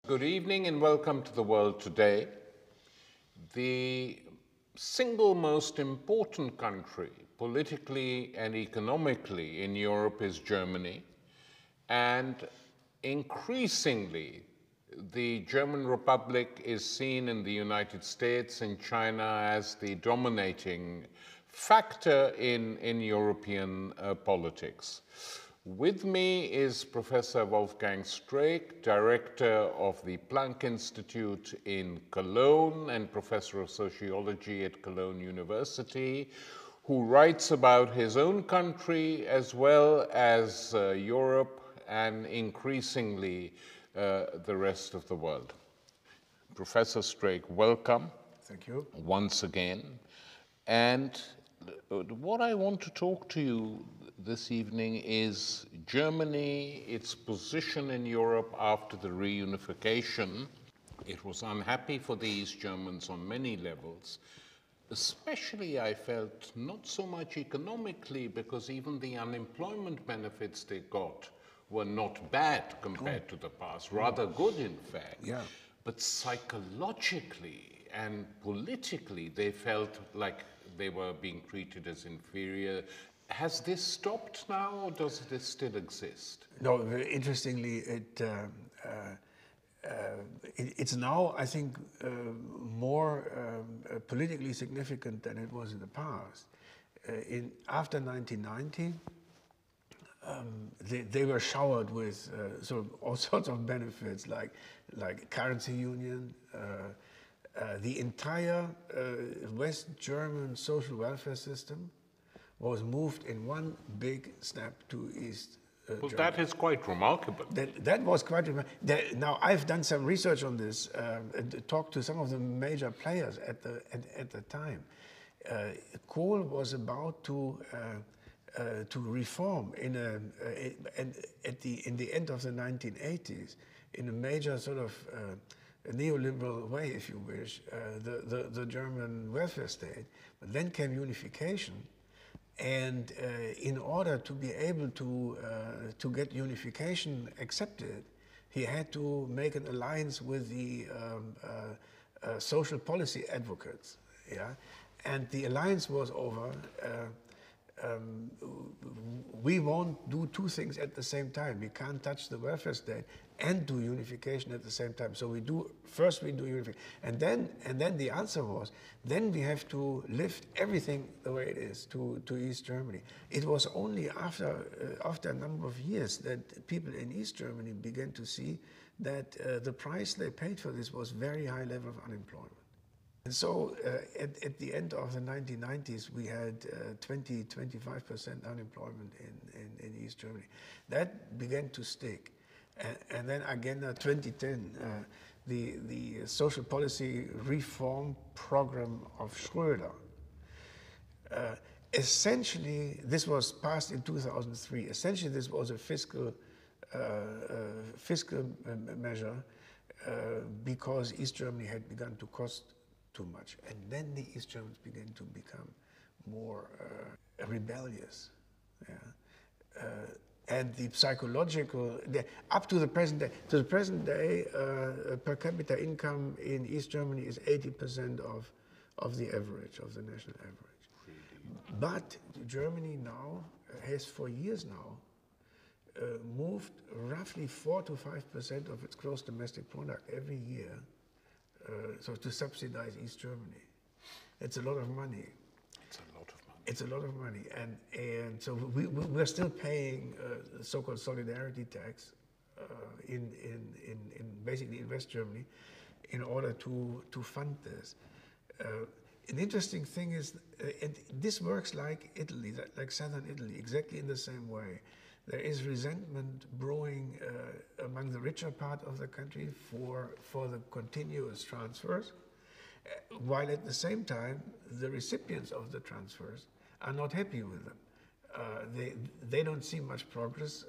Good evening and welcome to the world today. The single most important country politically and economically in Europe is Germany, and increasingly the German Republic is seen in the United States and China as the dominating factor in European politics. With me is Professor Wolfgang Streeck, Director of the Planck Institute in Cologne and Professor of Sociology at Cologne University, who writes about his own country as well as Europe and increasingly the rest of the world. Professor Streeck, welcome. Thank you. Once again. And what I want to talk to you this evening is Germany, its position in Europe after the reunification. It was unhappy for the East Germans on many levels. Especially, I felt, not so much economically, because even the unemployment benefits they got were not bad compared to the past, rather good in fact. Yeah. But psychologically and politically, they felt like they were being treated as inferior. Has this stopped now, or does this still exist? No, very interestingly, it's now, I think, more politically significant than it was in the past. After 1990, they were showered with sort of all sorts of benefits, like currency union. The entire West German social welfare system was moved in one big step to East Well, Germany. that is quite remarkable. That was quite remarkable. Now, I've done some research on this, and talked to some of the major players at the time. Kohl was about to reform in the end of the 1980s in a major sort of neoliberal way, if you wish, the German welfare state. But then came unification. And in order to be able to get unification accepted, he had to make an alliance with the social policy advocates. Yeah, and the alliance was over. We won't do two things at the same time. We can't touch the welfare state and do unification at the same time. So first we do unification, and then the answer was, then we have to lift everything the way it is to East Germany. It was only after a number of years that people in East Germany began to see that the price they paid for this was very high level of unemployment. And so at the end of the 1990s, we had 25% unemployment in East Germany. That began to stick. And then again, 2010, the social policy reform program of Schröder. Essentially, this was passed in 2003. Essentially, this was a fiscal measure because East Germany had begun to cost too much. And then the East Germans began to become more rebellious. Yeah. And the psychological, up to the present day, per capita income in East Germany is 80% of the average, of the national average. Really? But Germany now has, for years now, moved roughly 4 to 5% of its gross domestic product every year, so to subsidize East Germany. It's a lot of money. It's a lot of money, and so we're still paying the so-called solidarity tax in basically in West Germany in order to fund this. An interesting thing is, and this works like Italy, like southern Italy, exactly in the same way. There is resentment brewing among the richer part of the country for the continuous transfers, while at the same time the recipients of the transfers are not happy with them. They don't see much progress,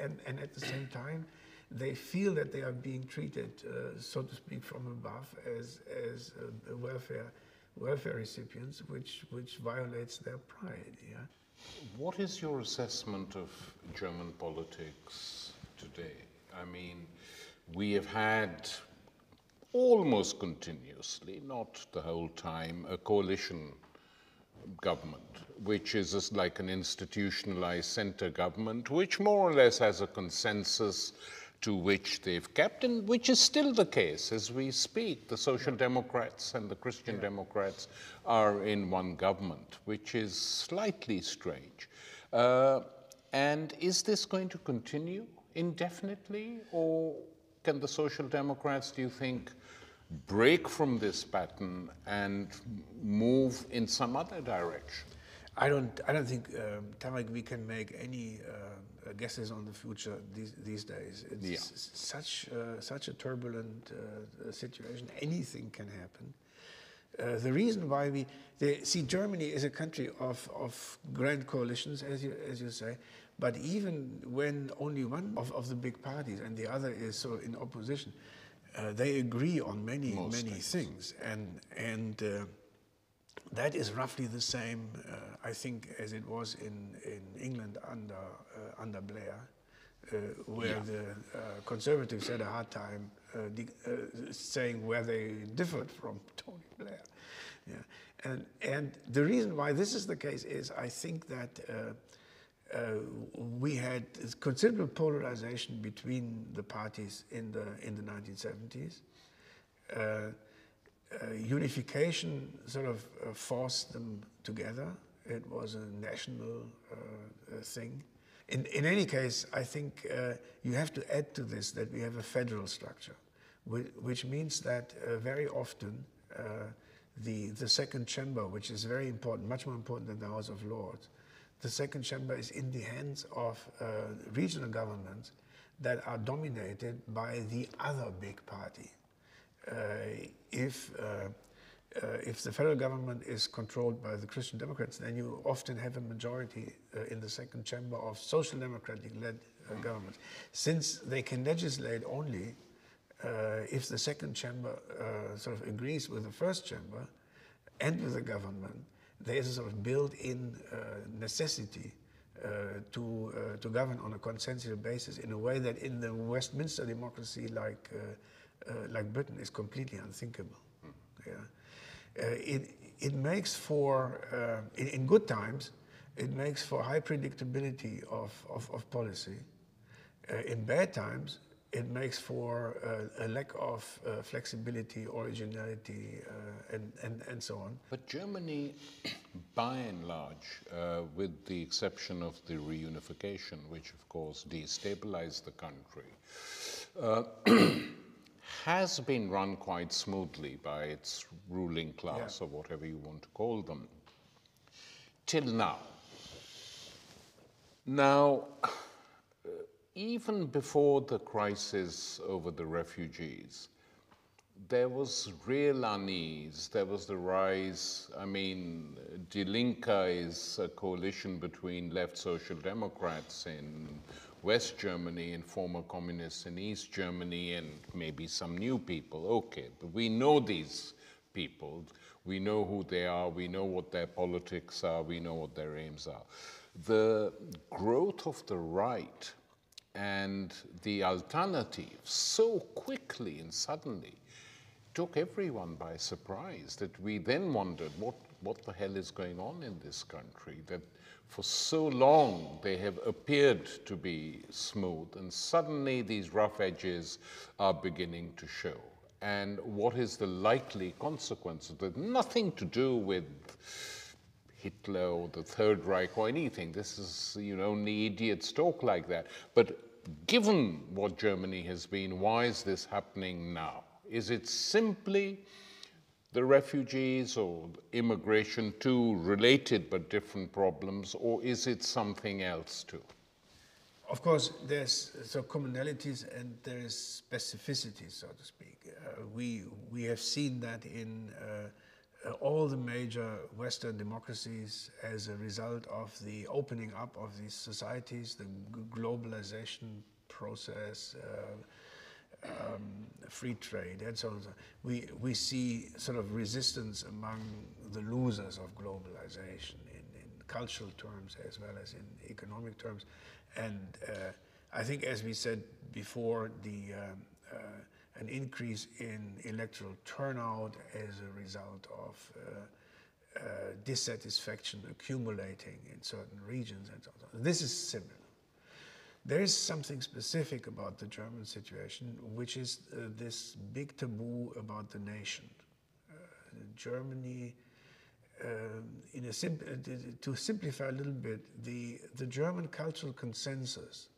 and at the same time they feel that they are being treated, so to speak, from above as welfare recipients, which violates their pride. Yeah. What is your assessment of German politics today? I mean, we have had almost continuously, not the whole time, a coalition government, which is just like an institutionalized center government, which more or less has a consensus to which they've kept, and which is still the case as we speak. The Social Democrats and the Christian Democrats are in one government, which is slightly strange. And is this going to continue indefinitely, or can the Social Democrats, do you think, break from this pattern and move in some other direction? I don't think, Tariq, we can make any guesses on the future these days. It's such a turbulent situation. Anything can happen. The reason why see, Germany is a country of grand coalitions, as you say, but even when only one of the big parties and the other is so in opposition, they agree on many things, and that is roughly the same, I think, as it was in England under Blair, where the Conservatives had a hard time saying where they differed from Tony Blair. Yeah. And the reason why this is the case is, I think that we had considerable polarization between the parties in the 1970s. Unification sort of forced them together. It was a national thing. In any case, I think you have to add to this that we have a federal structure, which means that very often the second chamber, which is very important, much more important than the House of Lords, the second chamber is in the hands of regional governments that are dominated by the other big party. If the federal government is controlled by the Christian Democrats, then you often have a majority in the second chamber of social democratic-led governments. Since they can legislate only if the second chamber sort of agrees with the first chamber and with the government, there is a sort of built-in necessity to govern on a consensual basis in a way that in the Westminster democracy like Britain is completely unthinkable. Yeah. It makes for, in good times, it makes for high predictability of policy. In bad times, it makes for a lack of flexibility, originality, and so on. But Germany, by and large, with the exception of the reunification, which of course destabilized the country, has been run quite smoothly by its ruling class, or whatever you want to call them, till now. Now, even before the crisis over the refugees, there was real unease. There was the rise, I mean, Die Linke is a coalition between left social democrats in West Germany and former communists in East Germany and maybe some new people. Okay, but we know these people. We know who they are. We know what their politics are. We know what their aims are. The growth of the right and the alternative so quickly and suddenly took everyone by surprise that we then wondered what the hell is going on in this country, that for so long they have appeared to be smooth and suddenly these rough edges are beginning to show. And what is the likely consequence of that? Nothing to do with Hitler or the Third Reich or anything. This is, only idiots talk like that. But given what Germany has been, why is this happening now? Is it simply the refugees or immigration, two related but different problems, or is it something else too? Of course, there's commonalities and there is specificity, so to speak. We have seen that in all the major Western democracies as a result of the opening up of these societies, the globalization process, free trade, and so on. We see sort of resistance among the losers of globalization in cultural terms as well as in economic terms. And I think, as we said before, an increase in electoral turnout as a result of dissatisfaction accumulating in certain regions and so on. This is similar. There is something specific about the German situation, which is this big taboo about the nation. Germany, to simplify a little bit, the German cultural consensus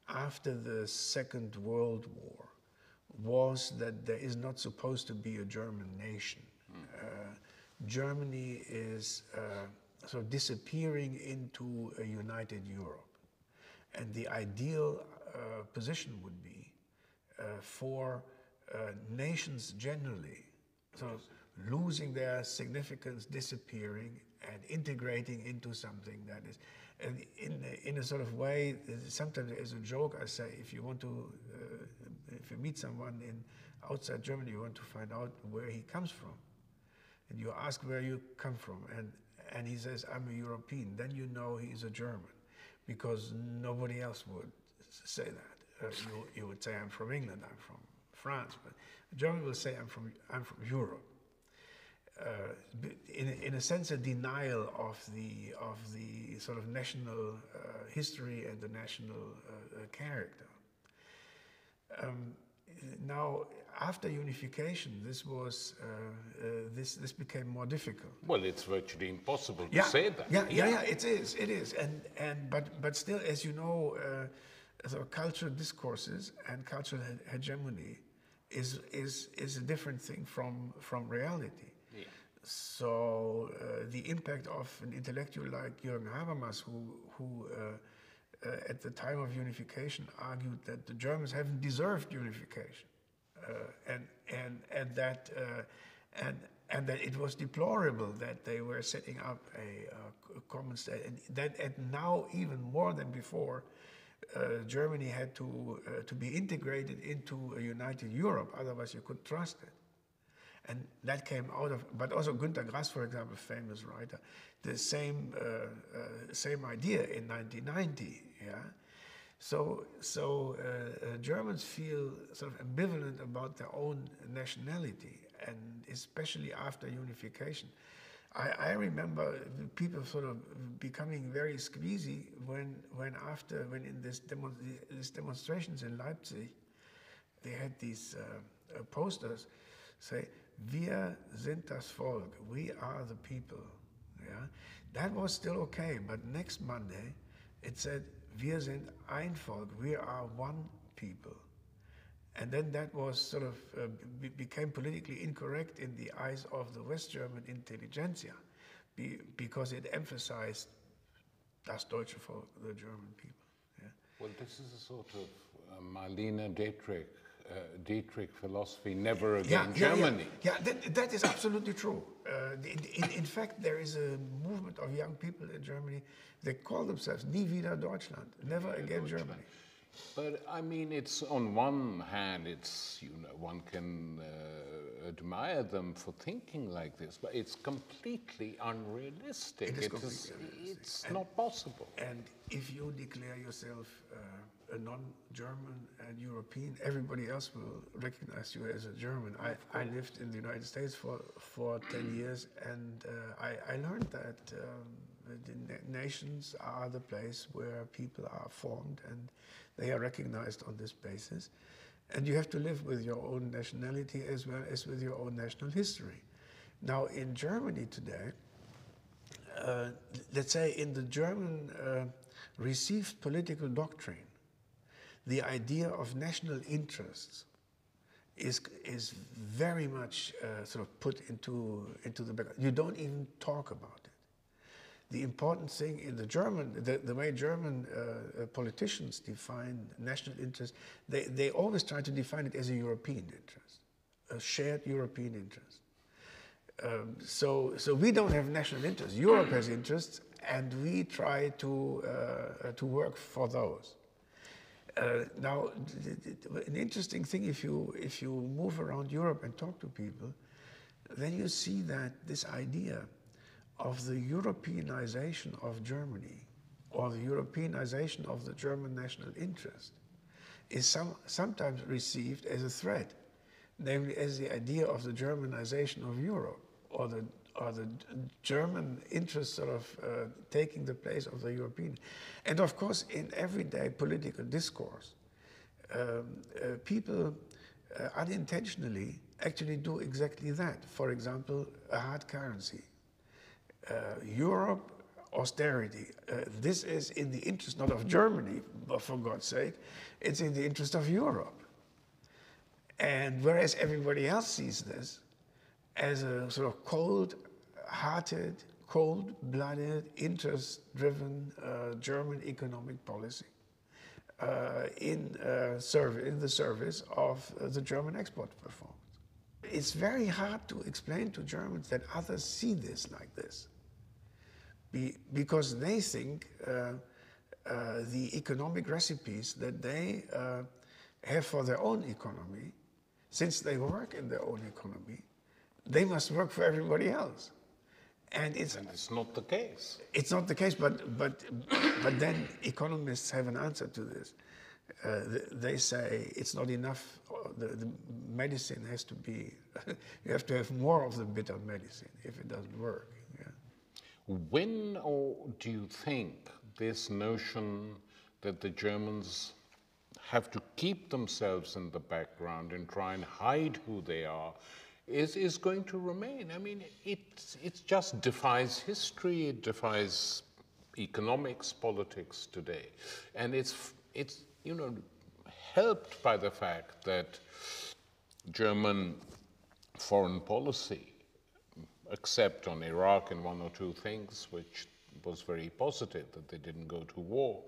after the Second World War was that there is not supposed to be a German nation. Germany is sort of disappearing into a united Europe. And the ideal position would be for nations generally, so losing their significance, disappearing, and integrating into something that is, and in a sort of way, sometimes as a joke, I say, if you want to, if you meet someone outside Germany, you want to find out where he comes from. And you ask where you come from, and he says, I'm a European, then you know he's a German, because nobody else would say that. You would say, I'm from England, I'm from France, but a German will say, I'm from Europe. In a sense, a denial of the sort of national history and the national character. Now, after unification, this was this became more difficult. Well, it's virtually impossible to say that. Yeah, it is, but still, as you know, sort of cultural discourses and cultural hegemony is a different thing from reality. Yeah. So the impact of an intellectual like Jürgen Habermas, who at the time of unification argued that the Germans haven't deserved unification, and that it was deplorable that they were setting up a common state, and now even more than before, Germany had to be integrated into a united Europe, otherwise you couldn't trust it. And that came out of, but also Günter Grass, for example, famous writer, the same idea in 1990. Yeah, so Germans feel sort of ambivalent about their own nationality, and especially after unification. I remember people sort of becoming very squeezy when in this demonstrations in Leipzig, they had these posters say, "Wir sind das Volk," we are the people. Yeah, that was still okay, but next Monday it said, "Wir sind ein Volk," we are one people. And then that was sort of became politically incorrect in the eyes of the West German intelligentsia, because it emphasized das deutsche Volk, the German people. Yeah. Well, this is a sort of Marlene Dietrich philosophy, never again Germany. Yeah, that is absolutely true. In fact, there is a movement of young people in Germany, they call themselves Nie wieder Deutschland, never again Germany. But I mean, it's on one hand, it's, you know, one can admire them for thinking like this, but it's completely unrealistic. It's not possible. And if you declare yourself a non-German and European, everybody else will recognize you as a German. I lived in the United States for 10 years, and I learned that the nations are the place where people are formed, and they are recognized on this basis. And you have to live with your own nationality as well as with your own national history. Now, in Germany today, let's say in the German received political doctrine, the idea of national interests is very much sort of put into the background. You don't even talk about it. The important thing in the German, the way German politicians define national interest, they always try to define it as a European interest, a shared European interest. So we don't have national interests. Europe has interests, and we try to work for those. Now, an interesting thing, if you move around Europe and talk to people, then you see that this idea of the Europeanization of Germany, or the Europeanization of the German national interest, is sometimes received as a threat. namely as the idea of the Germanization of Europe, or the German interest sort of taking the place of the European. And of course, in everyday political discourse, people unintentionally actually do exactly that. For example, a hard currency. Europe, austerity. This is in the interest not of Germany, but for God's sake, it's in the interest of Europe. And whereas everybody else sees this as a sort of cold-hearted, cold-blooded, interest-driven German economic policy in the service of the German export performance. It's very hard to explain to Germans that others see this like this, because they think the economic recipes that they have for their own economy, since they work in their own economy, they must work for everybody else. And it's not the case. It's not the case, but then economists have an answer to this. They say it's not enough. The medicine has to be. You have to have more of the bitter medicine if it doesn't work. Yeah. When do you think this notion that the Germans have to keep themselves in the background and try and hide who they are is going to remain? I mean, it just defies history, it defies economics, politics today. And it's you know, helped by the fact that German foreign policy, except on Iraq and one or two things, which was very positive, that they didn't go to war,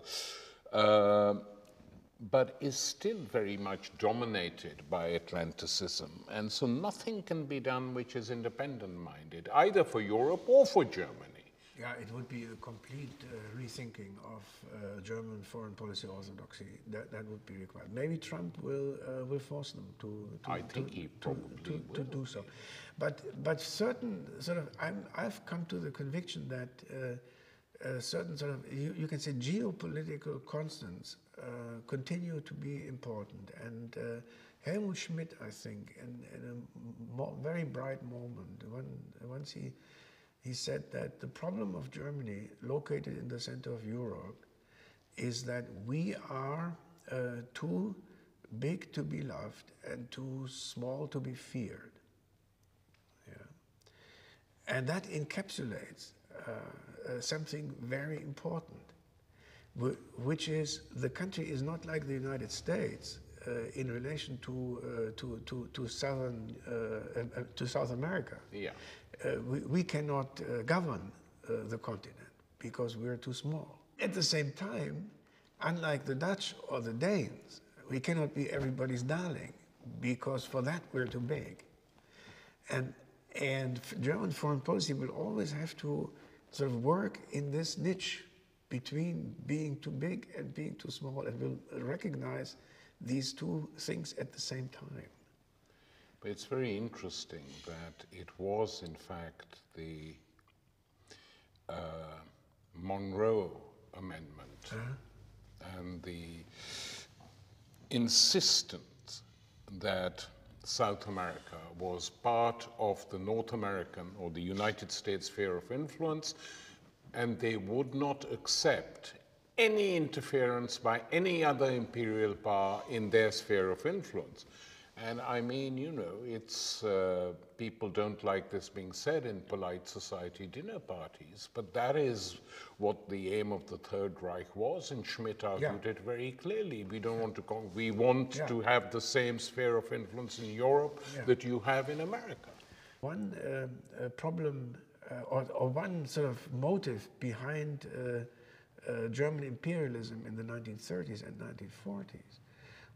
but is still very much dominated by Atlanticism. And so nothing can be done which is independent-minded, either for Europe or for Germany. Yeah, it would be a complete rethinking of German foreign policy orthodoxy. That would be required. Maybe Trump will force them to do so. But certain sort of, I've come to the conviction that certain sort of, you can say, geopolitical constants continue to be important. And Helmut Schmidt, I think, in a very bright moment, once he said that the problem of Germany, located in the center of Europe, is that we are too big to be loved and too small to be feared. Yeah. And that encapsulates something very important, which is the country is not like the United States in relation to South America. Yeah. We cannot govern the continent because we're too small. At the same time, unlike the Dutch or the Danes, we cannot be everybody's darling because for that we're too big. And German foreign policy will always have to sort of work in this niche between being too big and being too small, and will recognize these two things at the same time. But it's very interesting that it was, in fact, the Monroe Amendment and the insistence that South America was part of the North American or the United States sphere of influence, and they would not accept any interference by any other imperial power in their sphere of influence. And I mean, you know, it's people don't like this being said in polite society dinner parties, but that is what the aim of the Third Reich was, and Schmidt argued it very clearly. We don't want to we want to have the same sphere of influence in Europe that you have in America. One problem or one sort of motive behind German imperialism in the 1930s and 1940s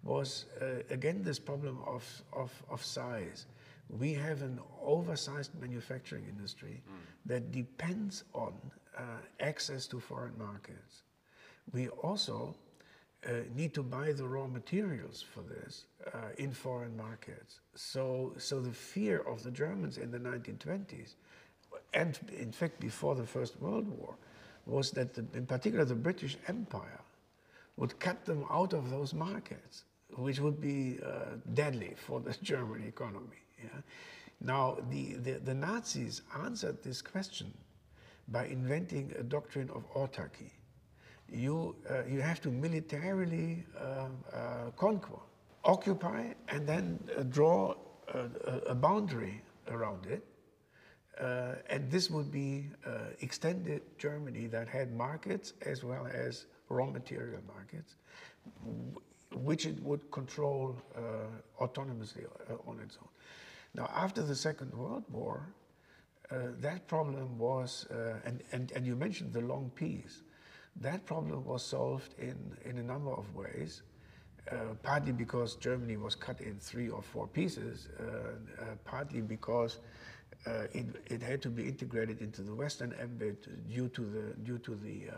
was again this problem of size. We have an oversized manufacturing industry that depends on access to foreign markets. We also need to buy the raw materials for this in foreign markets. So the fear of the Germans in the 1920s, and in fact before the First World War, was that in particular the British Empire would cut them out of those markets which would be deadly for the German economy. Yeah? Now, the Nazis answered this question by inventing a doctrine of autarky. You have to militarily conquer, occupy, and then draw a boundary around it. And this would be extended Germany that had markets as well as raw material markets, which it would control autonomously on its own. Now, after the Second World War, that problem was, and you mentioned the long peace, that problem was solved in a number of ways, partly because Germany was cut in 3 or 4 pieces, partly because it had to be integrated into the Western ambit due to the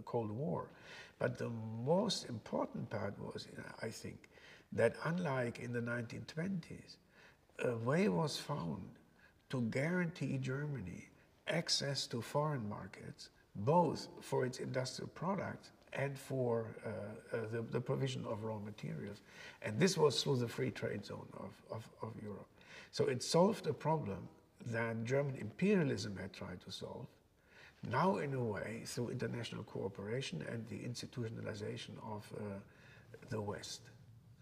Cold War. But the most important part was, I think, that unlike in the 1920s, a way was found to guarantee Germany access to foreign markets, both for its industrial products and for the provision of raw materials. And this was through the free trade zone of Europe. So it solved a problem that German imperialism had tried to solve, now in a way through international cooperation and the institutionalization of the West.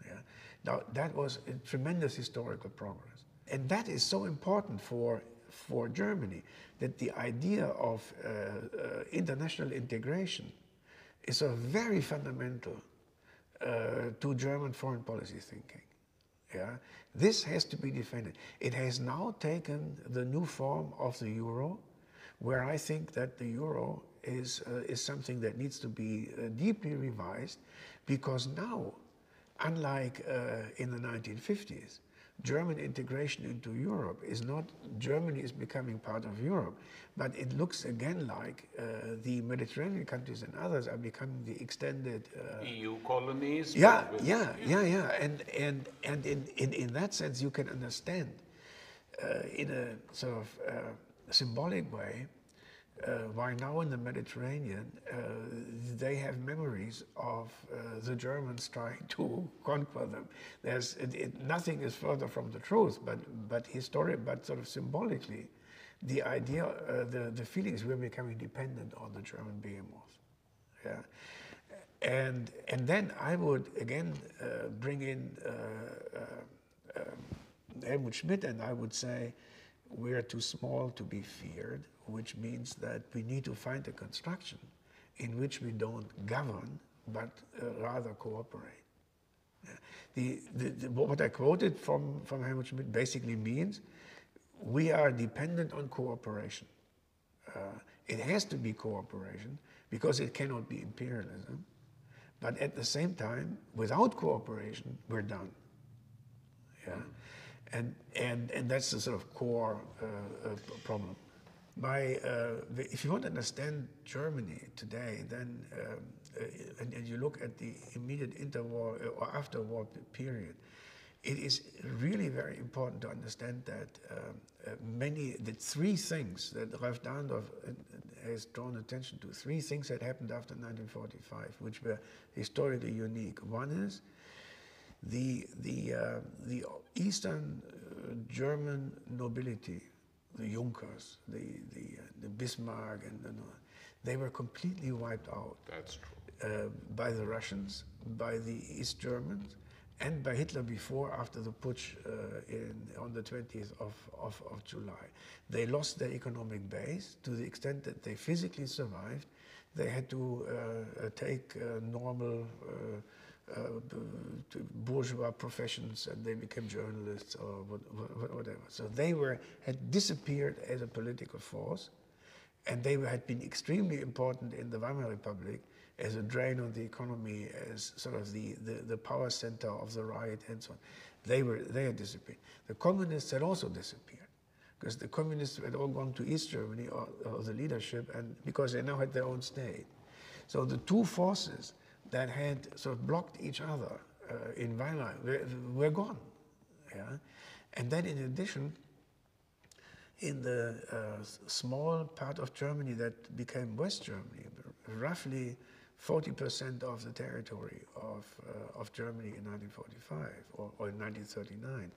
Yeah? Now that was a tremendous historical progress. And that is so important for Germany, that the idea of international integration is a very fundamental to German foreign policy thinking. Yeah? This has to be defended. It has now taken the new form of the euro, where I think that the euro is something that needs to be deeply revised, because now, unlike in the 1950s, German integration into Europe is not Germany is becoming part of Europe, but it looks again like the Mediterranean countries and others are becoming the extended EU colonies. Yeah. And in that sense, you can understand in a sort of symbolic way why now in the Mediterranean they have memories of the Germans trying to conquer them. Nothing is further from the truth, but sort of symbolically, the idea, the feelings we're becoming dependent on the German behemoth. Yeah. And then I would again bring in Helmut Schmidt, and I would say we're too small to be feared, which means that we need to find a construction in which we don't govern, but rather cooperate. What I quoted from Helmut Schmidt basically means we are dependent on cooperation. It has to be cooperation because it cannot be imperialism. But at the same time, without cooperation, we're done. Yeah, and that's the sort of core problem. If you want to understand Germany today, then and you look at the immediate interwar or after-war period, it is really very important to understand that the 3 things that Ralph Dahrendorf has drawn attention to, 3 things that happened after 1945, which were historically unique. One is the Eastern German nobility, the Junkers, the Bismarck, they were completely wiped out. That's true. By the Russians, by the East Germans, and by Hitler after the putsch on the 20th of July. They lost their economic base to the extent that they physically survived. They had to take normal bourgeois professions, and they became journalists or whatever. So they had disappeared as a political force, and they had been extremely important in the Weimar Republic as a drain on the economy, as sort of the power center of the right, and so on. They had disappeared. The communists had also disappeared, because the communists had all gone to East Germany, or the leadership, and because they now had their own state. So the 2 forces that had sort of blocked each other in Weimar were gone. Yeah? And then in addition, in the small part of Germany that became West Germany, roughly 40% of the territory of Germany in 1945 or in 1939.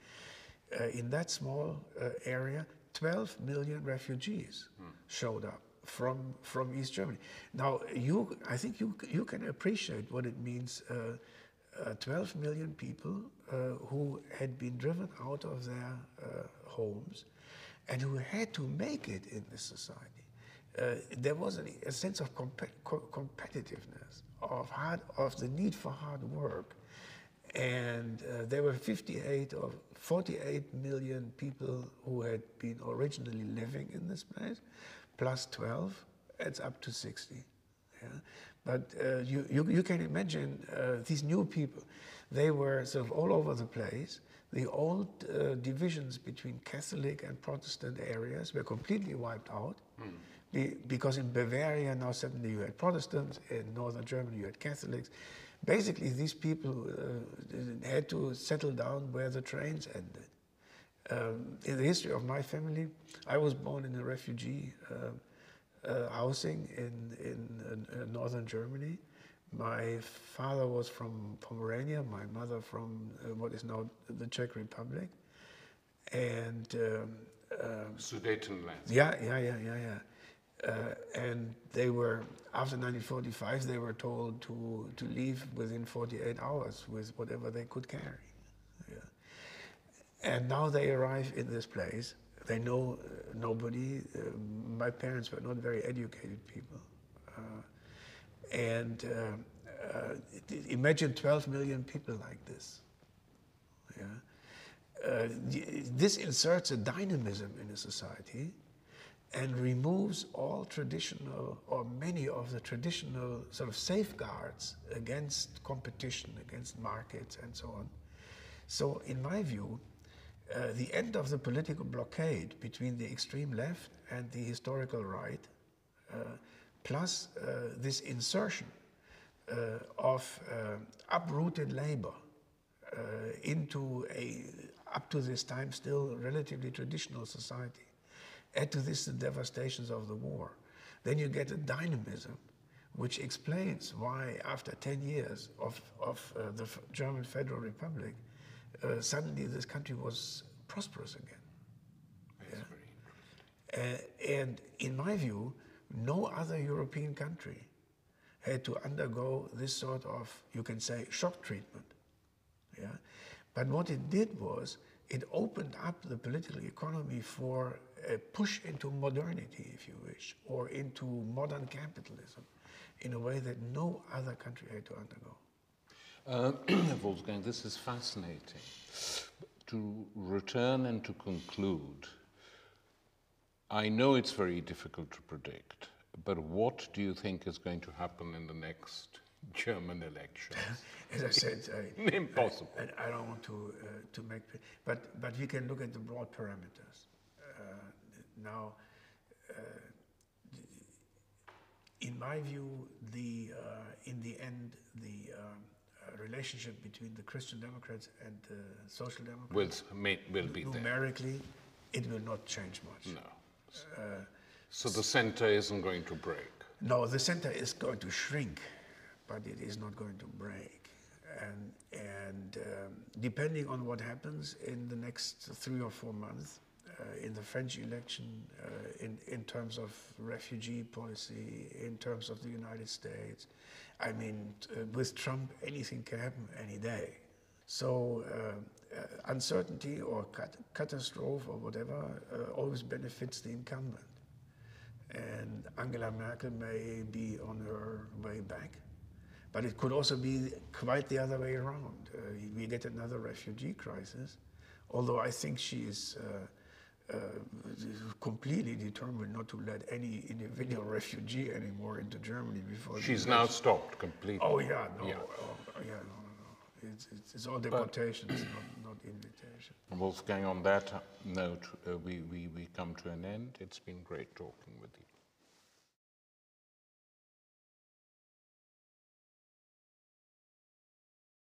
In that small area, 12 million refugees showed up from East Germany. Now, I think you can appreciate what it means. 12 million people who had been driven out of their homes and who had to make it in this society. There was a sense of competitiveness, of the need for hard work. And there were 58 or 48 million people who had been originally living in this place, plus 12, it's up to 60. Yeah? But you can imagine these new people, they were sort of all over the place. The old divisions between Catholic and Protestant areas were completely wiped out. Because in Bavaria now suddenly you had Protestants, in northern Germany you had Catholics. Basically these people had to settle down where the trains ended. In the history of my family, I was born in a refugee housing in northern Germany. My father was from Pomerania, my mother from what is now the Czech Republic. And Sudetenland. Yeah. And they were, after 1945, they were told to leave within 48 hours with whatever they could carry. Yeah. And now they arrive in this place. They know nobody. My parents were not very educated people. Imagine 12 million people like this. Yeah. This inserts a dynamism in a society and removes all traditional, or many of the traditional sort of safeguards against competition, against markets and so on. So in my view, the end of the political blockade between the extreme left and the historical right, plus this insertion of uprooted labor into a, up to this time, still relatively traditional society. Add to this the devastations of the war. Then you get a dynamism which explains why after 10 years of the German Federal Republic, suddenly this country was prosperous again. That's very interesting. And in my view, no other European country had to undergo this sort of, you can say, shock treatment. Yeah? But what it did was, it opened up the political economy for a push into modernity, if you wish, or into modern capitalism in a way that no other country had to undergo. Wolfgang, this is fascinating. To return and to conclude, I know it's very difficult to predict, but what do you think is going to happen in the next German elections? As I said, impossible. I don't want to make, but we can look at the broad parameters. Now, in my view, in the end, the relationship between the Christian Democrats and the Social Democrats will be there. Numerically, it will not change much. No. So the center isn't going to break? No, the center is going to shrink, but it is not going to break. And depending on what happens in the next 3 or 4 months, in the French election, in terms of refugee policy, in terms of the United States, I mean, with Trump, anything can happen any day. So uncertainty or catastrophe or whatever always benefits the incumbent. And Angela Merkel may be on her way back. But it could also be quite the other way around. We get another refugee crisis, although I think she is completely determined not to let any individual refugee anymore into Germany before. She's now stopped completely. Oh yeah, no, yeah. No. It's all deportations, not invitation. Wolfgang, on that note, we come to an end. It's been great talking with you.